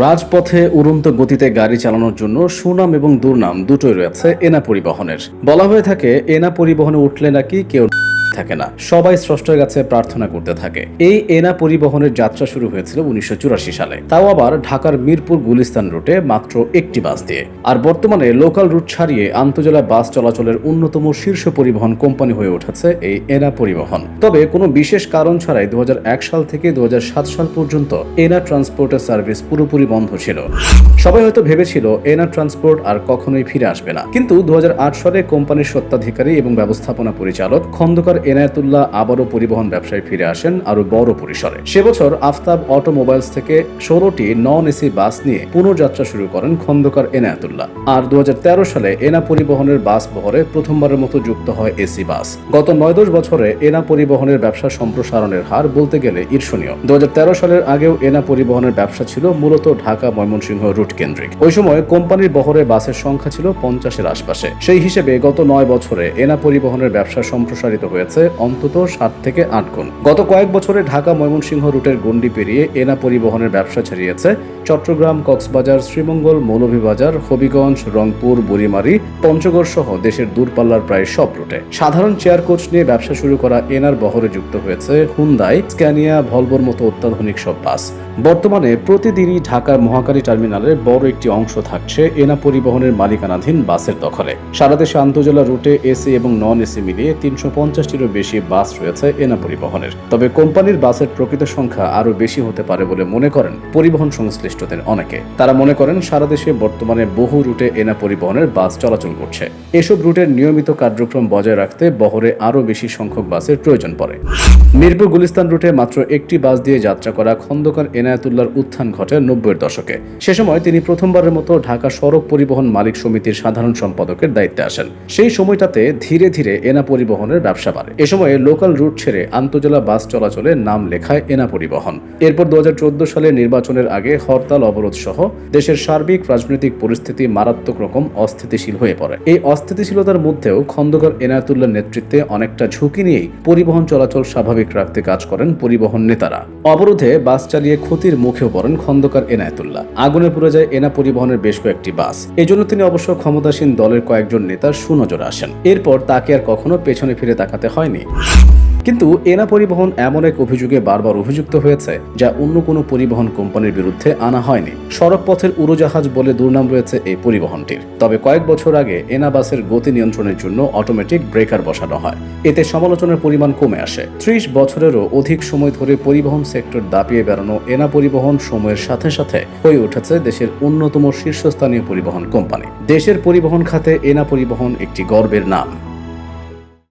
রাজপথে উড়ন্ত গতিতে গাড়ি চালানোর জন্য সুনাম এবং দুর্নাম দুটোই রয়েছে এনা পরিবহনের। বলা হয়ে থাকে এনা পরিবহনে উঠলে নাকি কেউ থাকে না, সবাই স্রষ্টার কাছে প্রার্থনা করতে থাকে। এই এনা পরিবহনের যাত্রা শুরু হয়েছিল 1984 সালে, তাও আবার ঢাকার মিরপুর গুলিস্তান রুটে মাত্র একটি বাস দিয়ে। আর বর্তমানে লোকাল রুট ছাড়িয়ে আন্তজেলা বাস চলাচলের অন্যতম শীর্ষ পরিবহন কোম্পানি হয়ে উঠেছে এই এনা পরিবহন। তবে কোনো বিশেষ কারণ ছাড়াই 2001 সাল থেকে 2007 সাল পর্যন্ত এনা ট্রান্সপোর্টের সার্ভিস পুরোপুরি বন্ধ ছিল। সবাই হয়তো ভেবেছিল এনা ট্রান্সপোর্ট আর কখনোই ফিরে আসবে না, কিন্তু 2008 সালে কোম্পানির স্বত্বাধিকারী এবং ব্যবস্থাপনা পরিচালক খন্দকার এনায়েতুল্লাহ আবারও পরিবহন ব্যবসায় ফিরে আসেন আরো বড় পরিসরে। সে বছর আফতাব অটোমোবাইলস থেকে 16টি নন এসি বাস নিয়ে পুনর্যাত্রা শুরু করেন খন্দকার এনায়েতুল্লাহ। আর 2013 সালে এনা পরিবহনের বাস বহরে প্রথমবারের মতো যুক্ত হয় এসি বাস। গত 9-10 বছরে এনা পরিবহনের ব্যবসা সম্প্রসারণের হার বলতে গেলে ঈর্ষণীয়। 2013 সালের আগেও এনা পরিবহনের ব্যবসা ছিল মূলত ঢাকা ময়মনসিংহ রুট কেন্দ্রিক। ওই সময় কোম্পানির বহরে বাসের সংখ্যা ছিল 50-এর আশপাশে। সেই হিসেবে গত 9 বছরে এনা পরিবহনের ব্যবসা সম্প্রসারিত হয়েছে অন্তত 7 থেকে 8 গুণ। গত কয়েক বছরে ঢাকা ময়মনসিংহ রুটের গণ্ডি পেরিয়ে এনা পরিবহনের ব্যবসা ছড়িয়েছে চট্টগ্রাম, কক্সবাজার, শ্রীমঙ্গল, মৌলভীবাজার, হবিগঞ্জ, রংপুর, বুড়িমারি, পঞ্চগড় সহ দেশের দূরপাল্লার প্রায় সব রুটে। সাধারণ চেয়ার কোচ নিয়ে ব্যবসা শুরু করা এনার বহরে যুক্ত হয়েছে হুন্দাই, স্ক্যানিয়া, ভলভোর মতো অত্যাধুনিক সব বাস। বর্তমানে প্রতিদিনই ঢাকার মহাখালী টার্মিনালের বড় একটি অংশ থাকছে এনা পরিবহনের মালিকানাধীন বাসের দখলে। সারা দেশে আন্তজেলা রুটে এসি এবং নন এসি মিলিয়ে 350টিরও বেশি বাস রয়েছে এনা পরিবহনের। তবে কোম্পানির বাসের প্রকৃত সংখ্যা আরও বেশি হতে পারে বলে মনে করেন পরিবহন সংশ্লিষ্টদের অনেকে। তারা মনে করেন সারা দেশে বর্তমানে বহু রুটে এনা পরিবহনের বাস চলাচল করছে। এসব রুটের নিয়মিত কার্যক্রম বজায় রাখতে বহরে আরও বেশি সংখ্যক বাসের প্রয়োজন পড়ে। মিরপুর গুলিস্তান রুটে মাত্র একটি বাস দিয়ে যাত্রা করা খন্দকার এনায়েতুল্লাহর উত্থান ঘটে 90-এর দশকে। সে সময় তিনি প্রথমবারের মতো ঢাকা সড়ক পরিবহন মালিক সমিতির সাধারণ সম্পাদকের দায়িত্বে আসেন। সেই সময়টাতে ধীরে ধীরে এনা পরিবহনের ব্যবসা বাড়ে। এ সময়ে লোকাল রুট ছেড়ে আন্তজেলা বাস চলাচলে নাম লেখায় এনা পরিবহন। এরপর 2014 সালে নির্বাচনের আগে হরতাল, অবরোধ সহ দেশের সার্বিক রাজনৈতিক পরিস্থিতি মারাত্মক রকম অস্থিতিশীল হয়ে পড়ে। এই অস্থিতিশীলতার মধ্যেও খন্দকার এনায়েতুল্লাহর নেতৃত্বে অনেকটা ঝুঁকি নিয়েই পরিবহন চলাচল স্বাভাবিক রাখতে কাজ করেন পরিবহন নেতারা। অবরোধে বাস চালিয়ে ক্ষতির মুখেও পড়েন খন্দকার এনায়েতুল্লাহ। আগুনে পুড়ে যায় এনা পরিবহনের বেশ কয়েকটি বাস। এজন্য তিনি অবশ্য ক্ষমতাসীন দলের কয়েকজন নেতার সুনজরে আসেন। এরপর তাকে আর কখনো পেছনে ফিরে তাকাতে হয়নি। কিন্তু এনা পরিবহন এমন এক অভিযোগে বারবার অভিযুক্ত হয়েছে যা অন্য কোনো পরিবহন কোম্পানির বিরুদ্ধে আনা হয়নি। সড়ক পথের উড়োজাহাজ বলে দুর্নাম রয়েছে এই পরিবহনটির। তবে কয়েক বছর আগে এনা বাসের গতি নিয়ন্ত্রণের জন্য অটোমেটিক ব্রেকার বসানো হয়। এতে সমালোচনার পরিমাণ কমে আসে। 30 বছরেরও অধিক সময় ধরে পরিবহন সেক্টর দাপিয়ে বেড়ানো এনা পরিবহন সময়ের সাথে সাথে হয়ে উঠেছে দেশের অন্যতম শীর্ষস্থানীয় পরিবহন কোম্পানি। দেশের পরিবহন খাতে এনা পরিবহন একটি গর্বের নাম।